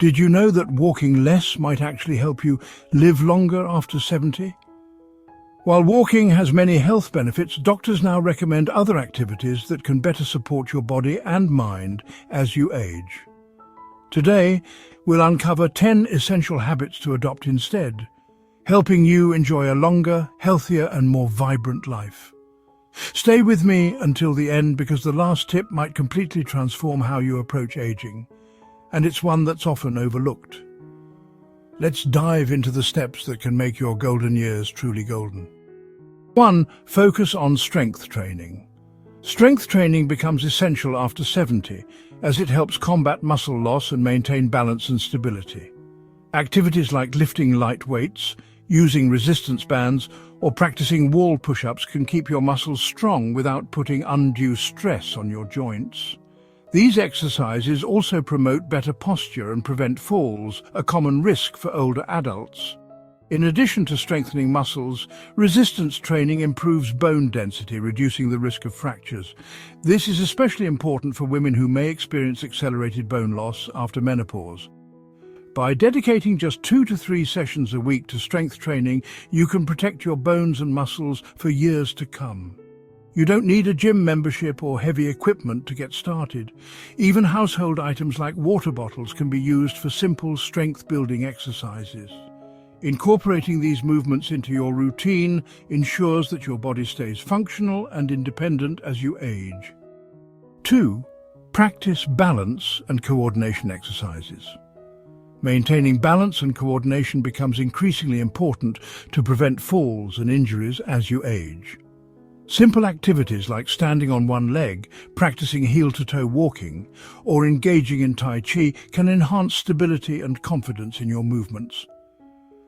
Did you know that walking less might actually help you live longer after 70? While walking has many health benefits, doctors now recommend other activities that can better support your body and mind as you age. Today, we'll uncover 10 essential habits to adopt instead, helping you enjoy a longer, healthier and more vibrant life. Stay with me until the end because the last tip might completely transform how you approach aging, and it's one that's often overlooked. Let's dive into the steps that can make your golden years truly golden. 1. Focus on strength training. Strength training becomes essential after 70, as it helps combat muscle loss and maintain balance and stability. Activities like lifting light weights, using resistance bands, or practicing wall push-ups can keep your muscles strong without putting undue stress on your joints. These exercises also promote better posture and prevent falls, a common risk for older adults. In addition to strengthening muscles, resistance training improves bone density, reducing the risk of fractures. This is especially important for women who may experience accelerated bone loss after menopause. By dedicating just 2 to 3 sessions a week to strength training, you can protect your bones and muscles for years to come. You don't need a gym membership or heavy equipment to get started. Even household items like water bottles can be used for simple strength-building exercises. Incorporating these movements into your routine ensures that your body stays functional and independent as you age. 2. Practice balance and coordination exercises. Maintaining balance and coordination becomes increasingly important to prevent falls and injuries as you age. Simple activities like standing on one leg, practicing heel-to-toe walking, or engaging in Tai Chi can enhance stability and confidence in your movements.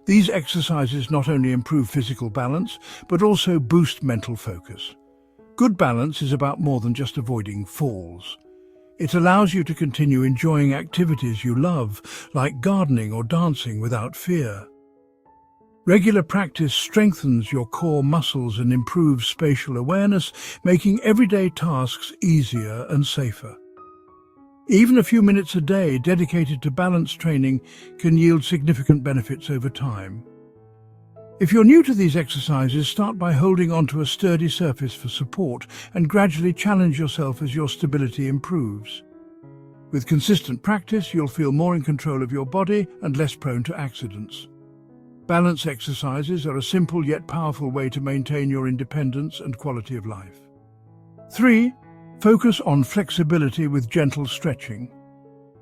These exercises not only improve physical balance, but also boost mental focus. Good balance is about more than just avoiding falls. It allows you to continue enjoying activities you love, like gardening or dancing without fear. Regular practice strengthens your core muscles and improves spatial awareness, making everyday tasks easier and safer. Even a few minutes a day dedicated to balance training can yield significant benefits over time. If you're new to these exercises, start by holding onto a sturdy surface for support and gradually challenge yourself as your stability improves. With consistent practice, you'll feel more in control of your body and less prone to accidents. Balance exercises are a simple yet powerful way to maintain your independence and quality of life. 3. Focus on flexibility with gentle stretching.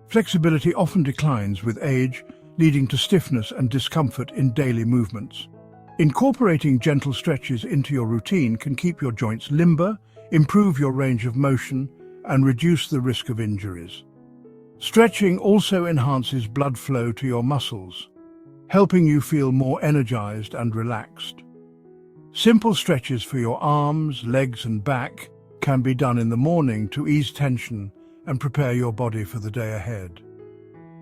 Flexibility often declines with age, leading to stiffness and discomfort in daily movements. Incorporating gentle stretches into your routine can keep your joints limber, improve your range of motion, and reduce the risk of injuries. Stretching also enhances blood flow to your muscles, helping you feel more energized and relaxed. Simple stretches for your arms, legs, and back can be done in the morning to ease tension and prepare your body for the day ahead.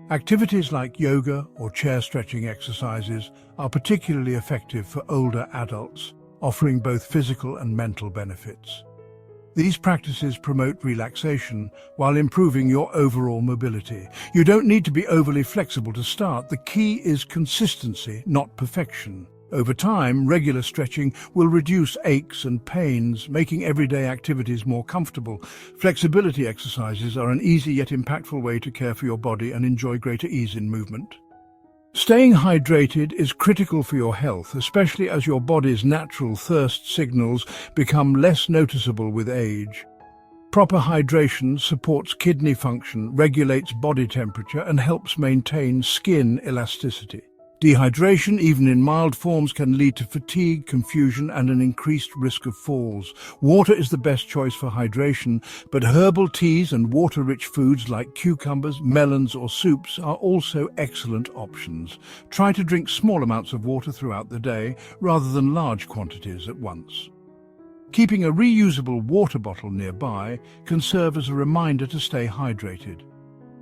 Activities like yoga or chair stretching exercises are particularly effective for older adults, offering both physical and mental benefits. These practices promote relaxation while improving your overall mobility. You don't need to be overly flexible to start. The key is consistency, not perfection. Over time, regular stretching will reduce aches and pains, making everyday activities more comfortable. Flexibility exercises are an easy yet impactful way to care for your body and enjoy greater ease in movement. Staying hydrated is critical for your health, especially as your body's natural thirst signals become less noticeable with age. Proper hydration supports kidney function, regulates body temperature, and helps maintain skin elasticity. Dehydration, even in mild forms, can lead to fatigue, confusion, and an increased risk of falls. Water is the best choice for hydration, but herbal teas and water-rich foods like cucumbers, melons, or soups are also excellent options. Try to drink small amounts of water throughout the day, rather than large quantities at once. Keeping a reusable water bottle nearby can serve as a reminder to stay hydrated.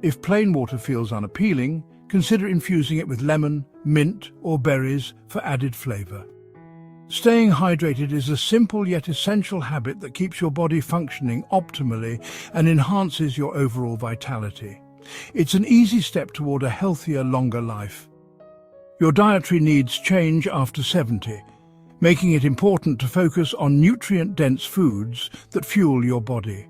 If plain water feels unappealing, consider infusing it with lemon, mint, or berries for added flavor. Staying hydrated is a simple yet essential habit that keeps your body functioning optimally and enhances your overall vitality. It's an easy step toward a healthier, longer life. Your dietary needs change after 70, making it important to focus on nutrient-dense foods that fuel your body.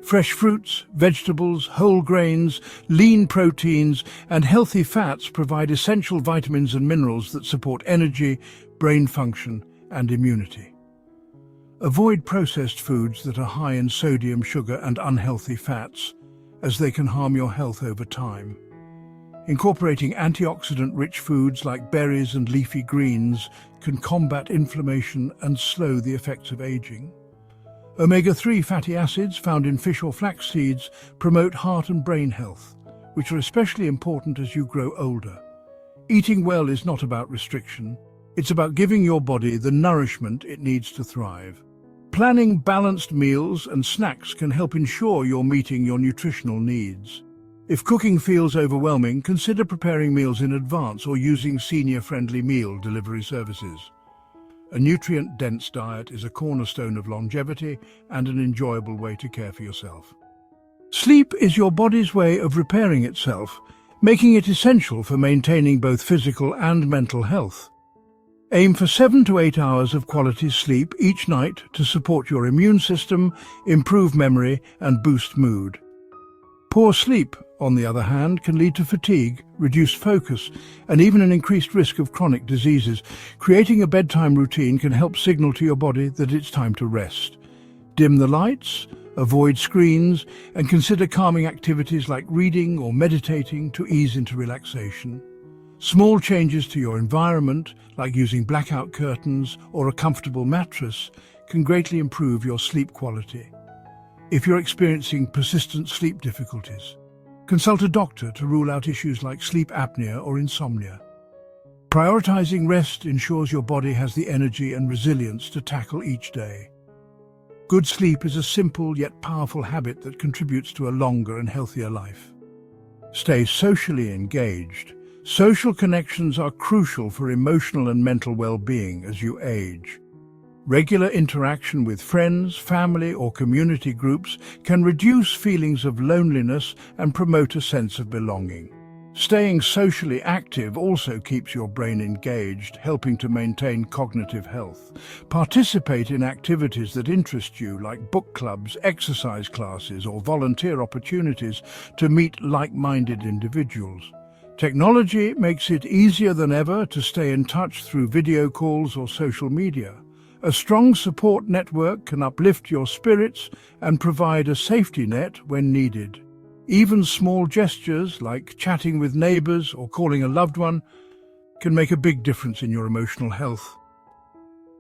Fresh fruits, vegetables, whole grains, lean proteins, and healthy fats provide essential vitamins and minerals that support energy, brain function, and immunity. Avoid processed foods that are high in sodium, sugar, and unhealthy fats, as they can harm your health over time. Incorporating antioxidant-rich foods like berries and leafy greens can combat inflammation and slow the effects of aging. Omega-3 fatty acids found in fish or flax seeds promote heart and brain health, which are especially important as you grow older. Eating well is not about restriction. It's about giving your body the nourishment it needs to thrive. Planning balanced meals and snacks can help ensure you're meeting your nutritional needs. If cooking feels overwhelming, consider preparing meals in advance or using senior-friendly meal delivery services. A nutrient-dense diet is a cornerstone of longevity and an enjoyable way to care for yourself. Sleep is your body's way of repairing itself, making it essential for maintaining both physical and mental health. Aim for 7 to 8 hours of quality sleep each night to support your immune system, improve memory, and boost mood. Poor sleep, on the other hand, can lead to fatigue, reduced focus, and even an increased risk of chronic diseases. Creating a bedtime routine can help signal to your body that it's time to rest. Dim the lights, avoid screens, and consider calming activities like reading or meditating to ease into relaxation. Small changes to your environment, like using blackout curtains or a comfortable mattress, can greatly improve your sleep quality. If you're experiencing persistent sleep difficulties, consult a doctor to rule out issues like sleep apnea or insomnia. Prioritizing rest ensures your body has the energy and resilience to tackle each day. Good sleep is a simple yet powerful habit that contributes to a longer and healthier life. Stay socially engaged. Social connections are crucial for emotional and mental well-being as you age. Regular interaction with friends, family, or community groups can reduce feelings of loneliness and promote a sense of belonging. Staying socially active also keeps your brain engaged, helping to maintain cognitive health. Participate in activities that interest you, like book clubs, exercise classes, or volunteer opportunities to meet like-minded individuals. Technology makes it easier than ever to stay in touch through video calls or social media. A strong support network can uplift your spirits and provide a safety net when needed. Even small gestures like chatting with neighbors or calling a loved one can make a big difference in your emotional health.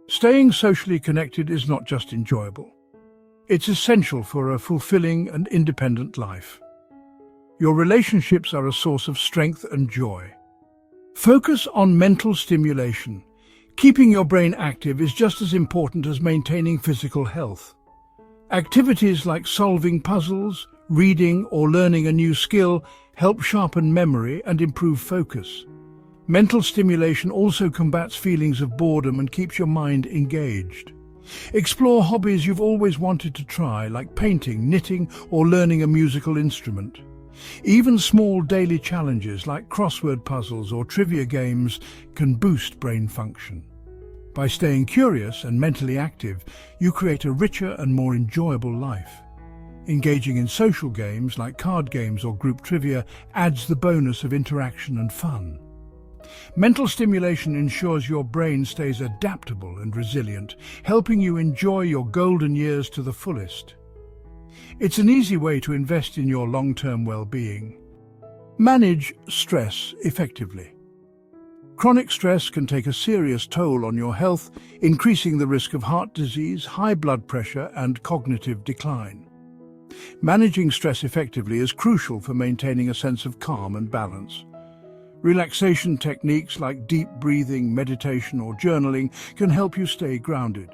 Staying socially connected is not just enjoyable. It's essential for a fulfilling and independent life. Your relationships are a source of strength and joy. Focus on mental stimulation. Keeping your brain active is just as important as maintaining physical health. Activities like solving puzzles, reading, or learning a new skill help sharpen memory and improve focus. Mental stimulation also combats feelings of boredom and keeps your mind engaged. Explore hobbies you've always wanted to try, like painting, knitting, or learning a musical instrument. Even small daily challenges like crossword puzzles or trivia games can boost brain function. By staying curious and mentally active, you create a richer and more enjoyable life. Engaging in social games like card games or group trivia adds the bonus of interaction and fun. Mental stimulation ensures your brain stays adaptable and resilient, helping you enjoy your golden years to the fullest. It's an easy way to invest in your long-term well-being. Manage stress effectively. Chronic stress can take a serious toll on your health, increasing the risk of heart disease, high blood pressure, and cognitive decline. Managing stress effectively is crucial for maintaining a sense of calm and balance. Relaxation techniques like deep breathing, meditation, or journaling can help you stay grounded.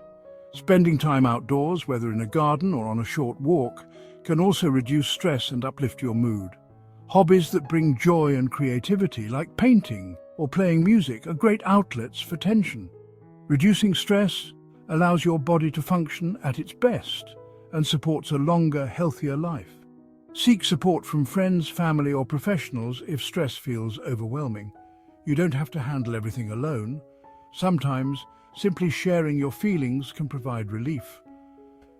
Spending time outdoors, whether in a garden or on a short walk, can also reduce stress and uplift your mood. Hobbies that bring joy and creativity, like painting or playing music, are great outlets for tension. Reducing stress allows your body to function at its best and supports a longer, healthier life. Seek support from friends, family, or professionals if stress feels overwhelming. You don't have to handle everything alone. Sometimes, simply sharing your feelings can provide relief.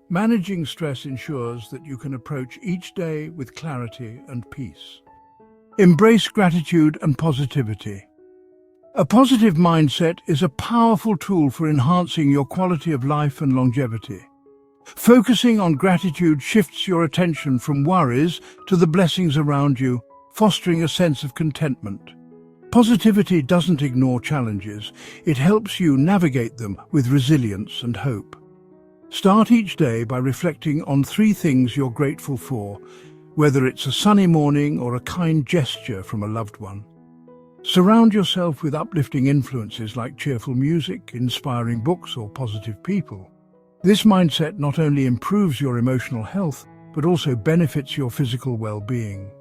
Managing stress ensures that you can approach each day with clarity and peace. Embrace gratitude and positivity. A positive mindset is a powerful tool for enhancing your quality of life and longevity. Focusing on gratitude shifts your attention from worries to the blessings around you, fostering a sense of contentment. Positivity doesn't ignore challenges, it helps you navigate them with resilience and hope. Start each day by reflecting on 3 things you're grateful for, whether it's a sunny morning or a kind gesture from a loved one. Surround yourself with uplifting influences like cheerful music, inspiring books, or positive people. This mindset not only improves your emotional health, but also benefits your physical well-being.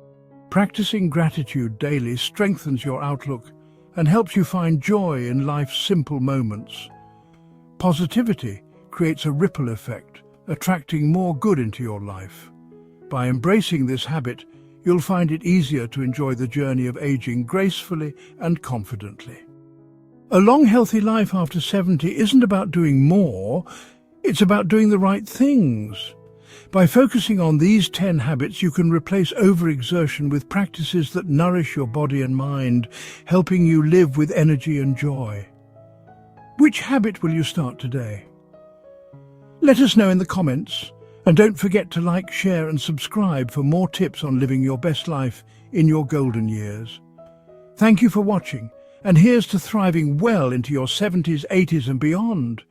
Practicing gratitude daily strengthens your outlook and helps you find joy in life's simple moments. Positivity creates a ripple effect, attracting more good into your life. By embracing this habit, you'll find it easier to enjoy the journey of aging gracefully and confidently. A long, healthy life after 70 isn't about doing more, it's about doing the right things. By focusing on these 10 habits, you can replace overexertion with practices that nourish your body and mind, helping you live with energy and joy. Which habit will you start today? Let us know in the comments. And don't forget to like, share and subscribe for more tips on living your best life in your golden years. Thank you for watching, and here's to thriving well into your 70s, 80s and beyond.